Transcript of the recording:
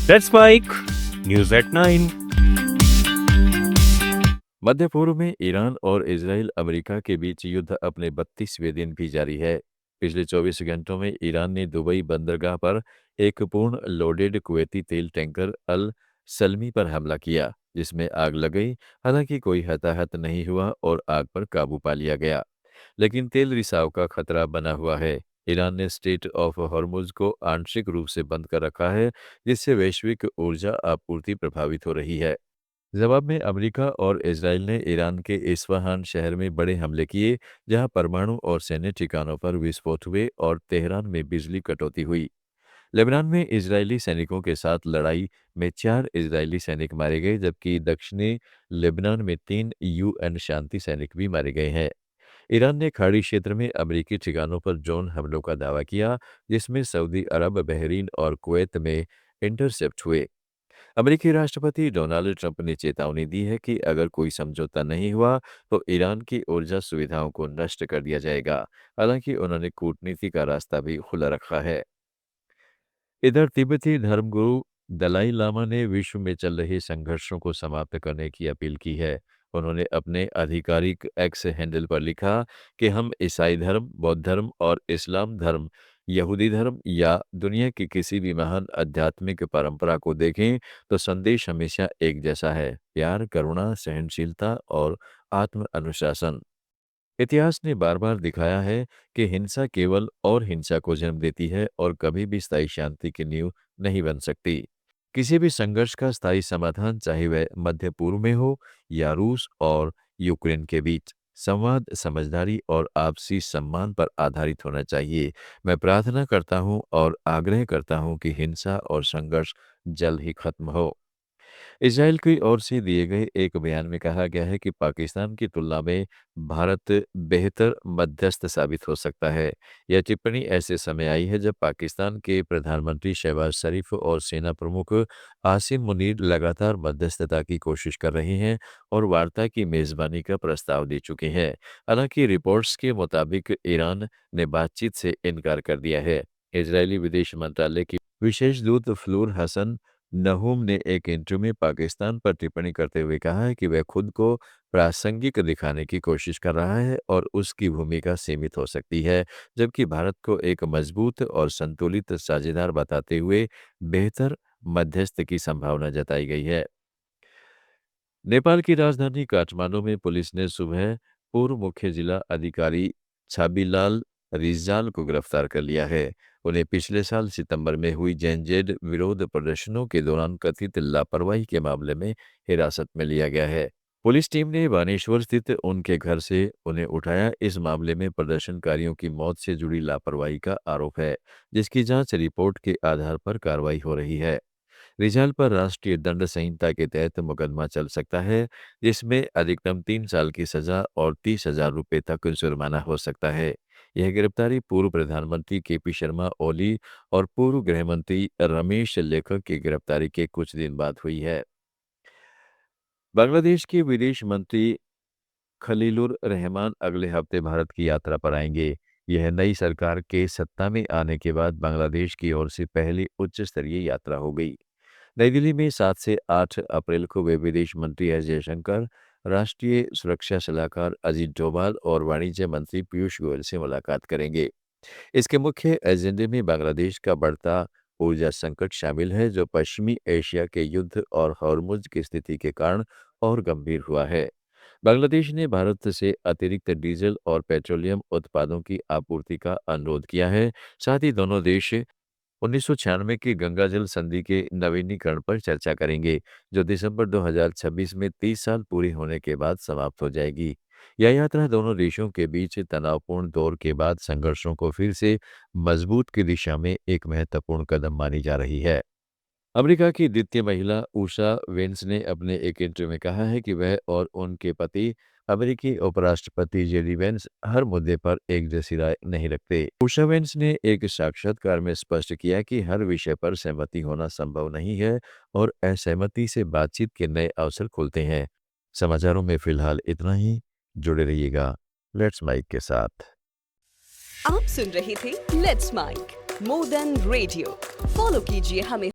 That's Mike news at 9। मध्य पूर्व में ईरान और इजराइल अमेरिका के बीच युद्ध अपने 32वें दिन भी जारी है। पिछले 24 घंटों में ईरान ने दुबई बंदरगाह पर एक पूर्ण लोडेड कुवैती तेल टैंकर अल सलमी पर हमला किया, जिसमें आग लग गई। हालांकि कोई हताहत नहीं हुआ और आग पर काबू पा लिया गया, लेकिन तेल रिसाव का खतरा बना हुआ है। ईरान ने स्टेट ऑफ हॉर्मुज को आंशिक रूप से बंद कर रखा है, जिससे वैश्विक ऊर्जा आपूर्ति प्रभावित हो रही है। जवाब में अमेरिका और इजराइल ने ईरान के इस्फहान शहर में बड़े हमले किए, जहां परमाणु और सैन्य ठिकानों पर विस्फोट हुए और तेहरान में बिजली कटौती हुई। लेबनान में इजरायली सैनिकों के साथ लड़ाई में 4 इजरायली सैनिक मारे गए, जबकि दक्षिणी लेबनान में 3 यूएन शांति सैनिक भी मारे गए हैं। ईरान ने खाड़ी क्षेत्र में अमेरिकी ठिकानों पर ड्रोन हमलों का दावा किया, जिसमें सऊदी अरब, बहरीन और कुवैत में इंटरसेप्ट हुए। अमेरिकी राष्ट्रपति डोनाल्ड ट्रंप ने चेतावनी दी है कि अगर कोई समझौता नहीं हुआ तो ईरान की ऊर्जा सुविधाओं को नष्ट कर दिया जाएगा। हालांकि उन्होंने कूटनीति का रास्ता भी खुला रखा है। इधर तिब्बती धर्मगुरु दलाई लामा ने विश्व में चल रहे संघर्षों को समाप्त करने की अपील की है। उन्होंने अपने आधिकारिक एक्स हैंडल पर लिखा कि हम ईसाई धर्म, बौद्ध धर्म और इस्लाम धर्म, यहूदी धर्म या दुनिया की किसी भी महान आध्यात्मिक परंपरा को देखें तो संदेश हमेशा एक जैसा है: प्यार, करुणा, सहनशीलता और आत्म अनुशासन। इतिहास ने बार बार दिखाया है कि हिंसा केवल और हिंसा को जन्म देती है और कभी भी स्थायी शांति की नींव नहीं बन सकती। किसी भी संघर्ष का स्थायी समाधान, चाहे वह मध्य पूर्व में हो या रूस और यूक्रेन के बीच, संवाद, समझदारी और आपसी सम्मान पर आधारित होना चाहिए। मैं प्रार्थना करता हूँ और आग्रह करता हूँ कि हिंसा और संघर्ष जल्द ही खत्म हो। इजराइल की ओर से दिए गए एक बयान में कहा गया है कि पाकिस्तान की तुलना में भारत बेहतर मध्यस्थ साबित हो सकता है। यह टिप्पणी ऐसे समय आई है जब पाकिस्तान के प्रधानमंत्री शहबाज शरीफ और सेना प्रमुख आसिम मुनीर लगातार मध्यस्थता की कोशिश कर रहे हैं और वार्ता की मेजबानी का प्रस्ताव दे चुके हैं। हालांकि रिपोर्ट्स के मुताबिक ईरान ने बातचीत से इनकार कर दिया है। इजरायली विदेश मंत्रालय की विशेष दूत फ्लूर हसन नहूम ने एक इंटरव्यू में पाकिस्तान पर टिप्पणी करते हुए कहा है कि वह खुद को प्रासंगिक दिखाने की कोशिश कर रहा है और उसकी भूमिका सीमित हो सकती है, जबकि भारत को एक मजबूत और संतुलित साझेदार बताते हुए बेहतर मध्यस्थ की संभावना जताई गई है। नेपाल की राजधानी काठमांडू में पुलिस ने सुबह पूर्व मुख्य जिला अधिकारी छाबीलाल रिजाल को गिरफ्तार कर लिया है। उन्हें पिछले साल सितंबर में हुई जेनजेड विरोध प्रदर्शनों के दौरान कथित लापरवाही के मामले में हिरासत में लिया गया है। पुलिस टीम ने बानेश्वर स्थित उनके घर से उन्हें उठाया। इस मामले में प्रदर्शनकारियों की मौत से जुड़ी लापरवाही का आरोप है, जिसकी जांच रिपोर्ट के आधार पर कार्रवाई हो रही है। रिजाल पर राष्ट्रीय दंड संहिता के तहत मुकदमा चल सकता है, जिसमें अधिकतम 3 साल की सजा और 30,000 रुपये तक जुर्माना हो सकता है। यह गिरफ्तारी पूर्व प्रधानमंत्री केपी शर्मा ओली और पूर्व गृह मंत्री रमेश लेखक की गिरफ्तारी के कुछ दिन बाद हुई है। बांग्लादेश के विदेश मंत्री खलीलुर रहमान अगले हफ्ते भारत की यात्रा पर आएंगे। यह नई सरकार के सत्ता में आने के बाद बांग्लादेश की ओर से पहली उच्च स्तरीय यात्रा हो गई। नई दिल्ली में 7 से 8 अप्रैल को वे विदेश मंत्री एस जयशंकर, राष्ट्रीय सुरक्षा सलाहकार अजीत डोभाल और वाणिज्य मंत्री पीयूष गोयल से मुलाकात करेंगे। इसके मुख्य एजेंडे में बांग्लादेश का बढ़ता ऊर्जा संकट शामिल है, जो पश्चिमी एशिया के युद्ध और हॉर्मुज की स्थिति के कारण और गंभीर हुआ है। बांग्लादेश ने भारत से अतिरिक्त डीजल और पेट्रोलियम उत्पादों की आपूर्ति का अनुरोध किया है। साथ ही दोनों देश 1996 की गंगा जल संधि के नवीनीकरण पर चर्चा करेंगे, जो दिसंबर 2026 में 30 साल पूरे होने के बाद समाप्त हो जाएगी। यह यात्रा दोनों देशों के बीच तनावपूर्ण दौर के बाद संघर्षों को फिर से मजबूत की दिशा में एक महत्वपूर्ण कदम मानी जा रही है। अमेरिका की द्वितीय महिला उषा वेंस ने अपने एक इंटरव्यू में कहा है कि वह और उनके पति अमेरिकी उपराष्ट्रपति जेडी वेंस हर मुद्दे पर एक जैसी राय नहीं रखते। उषा वेंस ने एक साक्षात्कार में स्पष्ट किया कि हर विषय पर सहमति होना संभव नहीं है और असहमति से बातचीत के नए अवसर खुलते हैं। समाचारों में फिलहाल इतना ही। जुड़े रहिएगा लेट्स माइक के साथ। आप सुन रहे थे let's Mike more than radio. Follow कीजिए हमें